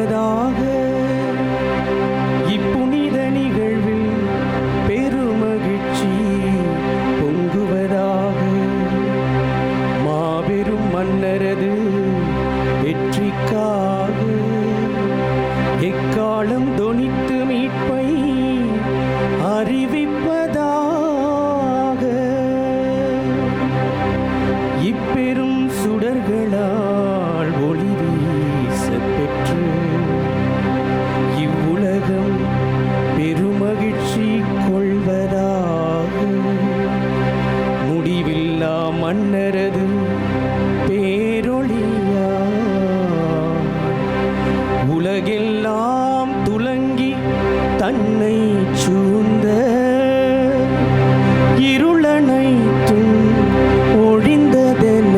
பொங்குவதாக. இப்புனித நிகழ்வில் பெருமகிழ்ச்சி பொங்குவதாக. மாபெரும் மன்னரது வெற்றிக்காக எக்காலம் தொனித்து மீட்பை அறிவிப்பதாக. இப்பெரும் சுடர்களால் ஒளி வீசப் பெற்று இவ்வுலகம் பெருமகிழ்ச்சி கொள்வதாக. முடிவில்லா மன்னரது பேரொளியா உலகெல்லாம் துலங்கி தன்னை சூழ்ந்த இருளனைத்தும் ஒழிந்ததென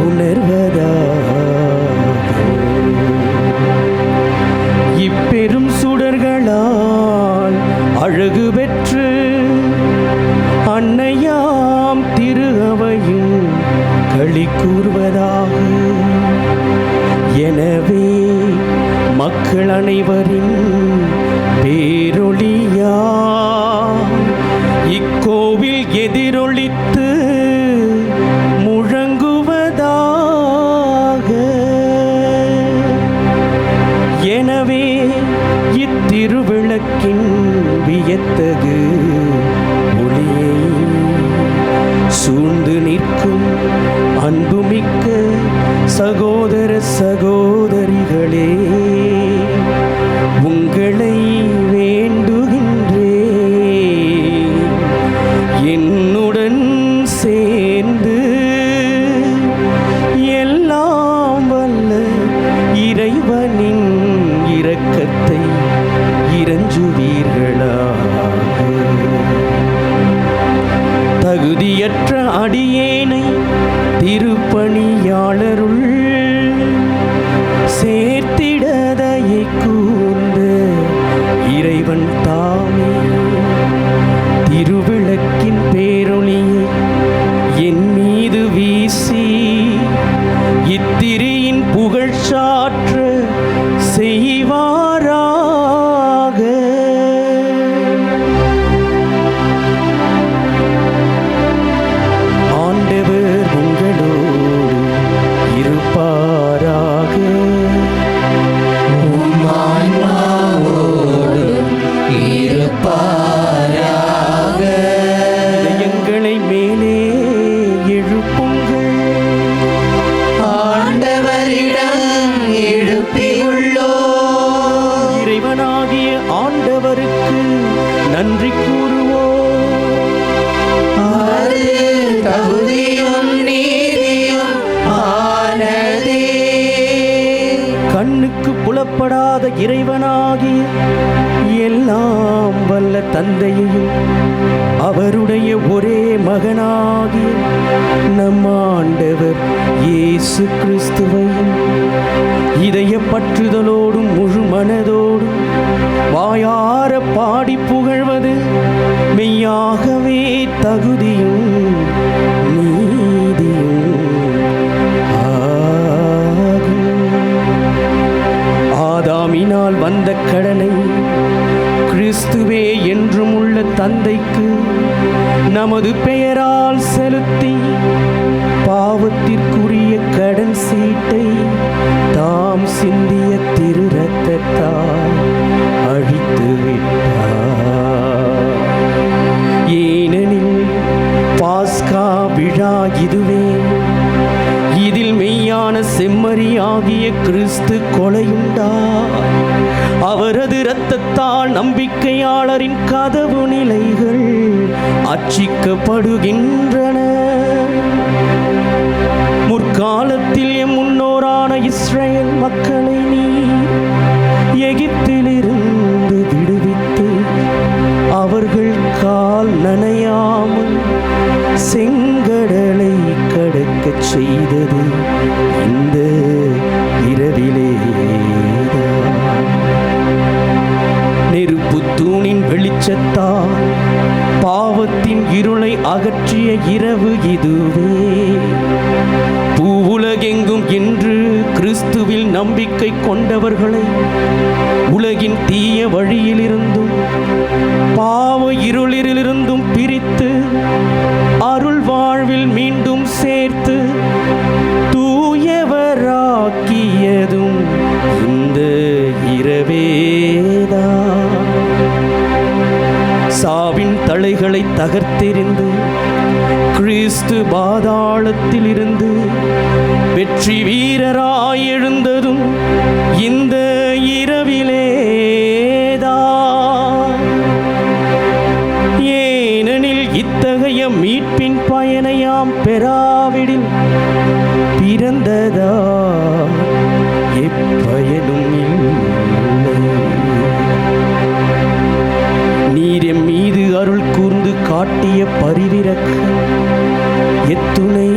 உணர்வதாக. இப்பெரும் சுடர்களால் அழகு பெற்று அன்னையாம் திரு அவையும் களி கூர்வதாக. எனவே மக்கள் அனைவரின் பேரொளியா இக்கோவில் எதிரொலித்து முழங்குவதாக. எனவே இத்திருவிளக்கின் வியத்தகு ஒளியை சூழ்ந்து நிற்கும் அன்புமிக்க சகோதர சகோதரிகளே, உங்களை வேண்டுகின்றேன், என்னுடன் சேர்ந்து எல்லாம் வல்ல இறைவனின் இரக்கத்தை இறைஞ்சுவீர்களாக. தகுதியற்ற அடியேனை திருப்பணியாளருள் சேர்த்திடதையை கூர்ந்த இறைவன் தாமே திருவிளக்கின் பேரொளியை என் மீது வீசி இத்திரியின் புகழ்ச்சாற்ற செய்வாராக. ஆண்டவர் உங்களோடு இருப்பாராக. உம் ஆன்மாவோடு இருப்பாராக. இதயங்களை மேலே எழுப்புங்கள். ஆண்டவரிடம் எழுப்பியுள்ளோம். இறைவனாகிய ஆண்டவருக்கு நன்றி கூறுவோம். அது தகுதியும் நீதியும் ஆனதே. கண்ணுக்கு புலப்படாத இறைவனாகிய எல்லாம் வல்ல தந்தையையும் அவருடைய ஒரே மகனாகிய நம் ஆண்டவர் இயேசு கிறிஸ்துவையும் இதய பற்றுதலோடும் முழு மனதோடும் வாயார பாடி புகழ்வது மெய்யாகவே தகுதியும் நீதியும் ஆகும். ஆதாமினால் வந்த கடனை கிறிஸ்துவே என்றும் உள்ள தந்தைக்கு நமது பெயரால் செலுத்தி பாவத்திற்குரிய கடன் சீட்டை தாம் சிந்திய திரு இரத்தத்தால் அழித்து விட்டார். ஏனெனில் பாஸ்கா விழா இதுவே. இதில் மெய்யான செம்மறியாகிய கிறிஸ்து கொலையுண்டார். அவரது இரத்தத்தால் நம்பிக்கையாளரின் கதவு நிலைகள் அர்ச்சிக்கப்படுகின்றன. முற்காலத்தில் எம் முன்னோரான இஸ்ரேல் மக்களை நீர் எகிப்திலிருந்து விடுவித்து அவர்கள் கால் நனையாமல் செங்கடலை கடக்கச் செய்தது இந்த இரவிலே. நெருப்பு தூணின் வெளிச்சத்தால் பாவத்தின் இருளை அகற்றிய இரவு இதுவே. பூவுலகெங்கும் இன்று கிறிஸ்துவில் நம்பிக்கை கொண்டவர்களை உலகின் தீய வழியிலிருந்தும் பாவ இருளிலிருந்தும் பிரித்து அருள் வாழ்வில் மீண்டும் சேர்த்து தூயவராக்கியதும் இந்த இரவேதான். சாவின் தலைகளை தகர்த்தெறிந்து கிறிஸ்து பாதாளத்தில் இருந்து வெற்றி வீரராய் எழுந்ததும் இந்த இரவிலேதான். ஏனெனில் இத்தகைய மீட்பின் பயனையாம் பெறாவிடில் பிறந்ததா எப்பயனும் இல்லை. நீர் எம் மீது அருள் கூர்ந்து காட்டிய பரிவிரக்கம் எத்துணை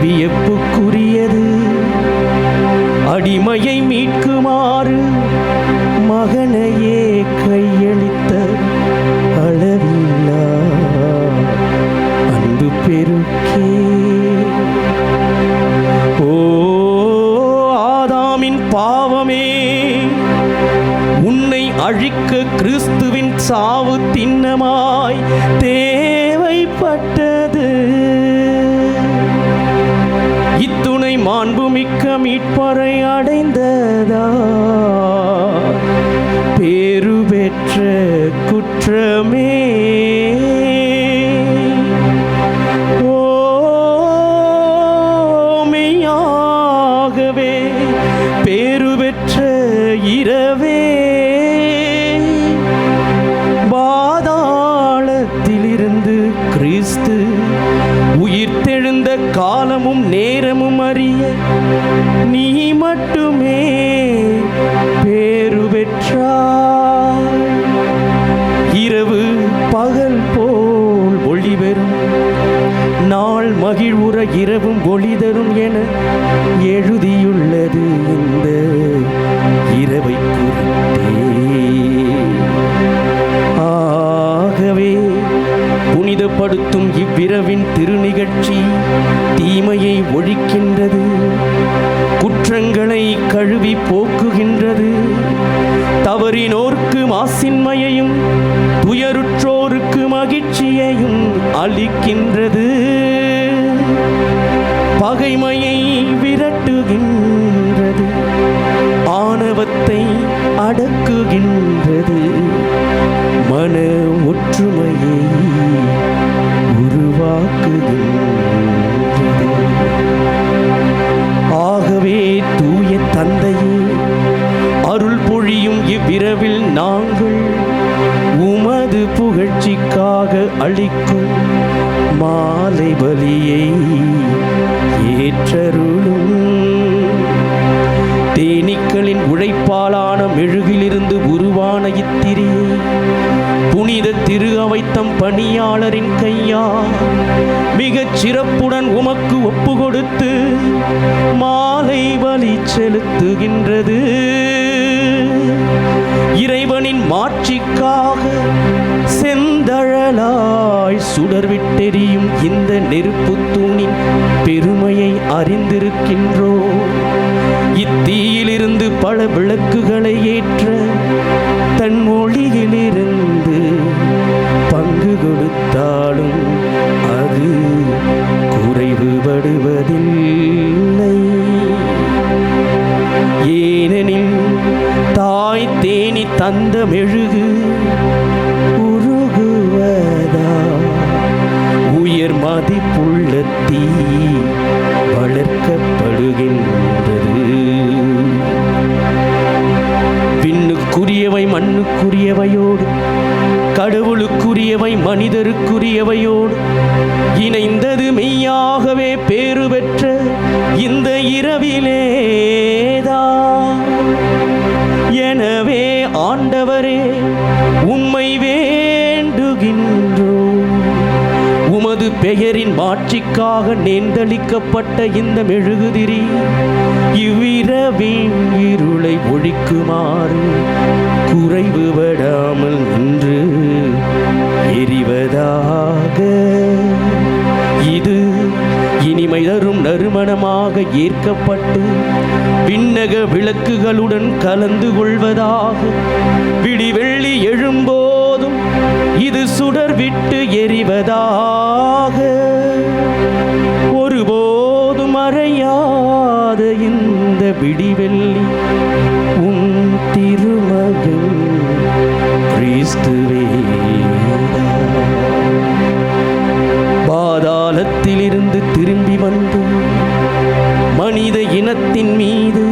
வியப்புக்குரியது. அடிமையை மீட்குமாறு மகனையே கையளித்த அளவில்லா அன்பு பெருக்கே. ஓ ஆதாமின் பாவமே, உன்னை அழிக்க கிறிஸ்துவின் சாவு திண்ணமாய் தேவைப்பட்டது. இத்துணை மாண்புமிக்க மீட்பரை அடைந்ததா பேரு பெற்ற குற்றமே. ஓ மெய்யாகவே பேரு பெற்ற இரவே, பாதாளத்திலிருந்து கிறிஸ்து உயிர்த்தெழுந்த காலமும் நேரமும் அறிய நீ மட்டுமே பேரு பெற்றாய். இரவு பகல் போல் ஒளி பெறும், நாள் மகிழ்வுற இரவும் ஒளி தரும் என எழுதியுள்ளது இந்த இரவை குறித்தே. ஆகவே புனிதப்படுத்தும் இவ்விரவின் திருநிகழ்ச்சி தீமையை ஒழிக்கின்றது, குற்றங்களை கழுவி போக்குகின்றது, தவறினோர்க்கு மாசின்மையையும் துயருற்றோருக்கு மகிழ்ச்சியையும் அளிக்கின்றது, பகைமையை விரட்டுகின்றது, ஆணவத்தை அடக்குகின்றது, மன ஒற்றுமையை உருவாக்குகின்றது. ஆகவே தூய தந்தையே, அருள் பொழியும் இவ்விரவில் நாங்கள் உமது புகழ்ச்சிக்காக அளிக்கும் மாலை பலியை ஏற்றருளும். தேனீக்களின் உழைப்பாலான மெழுகிலிருந்து உருவான இத்திரியை புனித திரு அவைத்தம் பணியாளரின் கையால் மிகச் சிறப்புடன் உமக்கு ஒப்பு கொடுத்து மாலை பலி செலுத்துகின்றது. இறைவனின் மாட்சிக்காக செந்தழலாய் சுடர்விட்டெரியும் இந்த நெருப்பு தூணின் பெருமையை அறிந்திருக்கின்றோம். இத்தீயிலிருந்து பல விளக்குகளை ஏற்ற தன் ஒளியிலிருந்து பங்கு கொடுத்தாலும் அது குறைவுபடுவதில்லை. ஏனெனில் தாய் தேனி தந்த மெழுகு உருகுவதா உயர் மதிப்புள்ள தீ வளர்க்கப்படுகின்றது. விண்ணுக்குரியவை மண்ணுக்குரியவையோடு கடவுளுக்குரியவை மனிதருக்குரியவையோடு இணைந்தது மெய்யாகவே பேறு பெற்ற இந்த இரவிலேதான். எனவே ஆண்டவரே, உம்மை வேண்டுகின்றோம். உமது பெயரின் மாட்சிக்காக நேர்ந்தளிக்கப்பட்ட இந்த மெழுகுதிரி இவ்விரவின் இருளை ஒழிக்குமாறு குறைவுபடாமல் நின்று எரிவதாக. இது இனிமை தரும் நறுமண திருமணமாக ஏற்கப்பட்டு விண்ணக விளக்குகளுடன் கலந்து கொள்வதாக. விடிவெள்ளி எழும்போதும் இது சுடர் விட்டு எரிவதாக. ஒருபோதும் மறையாத இந்த விடிவெள்ளி உன் திருமகன் கிறிஸ்துவே. பாதாளத்திலிருந்து திரும்பி வந்து மனித இனத்தின் மீது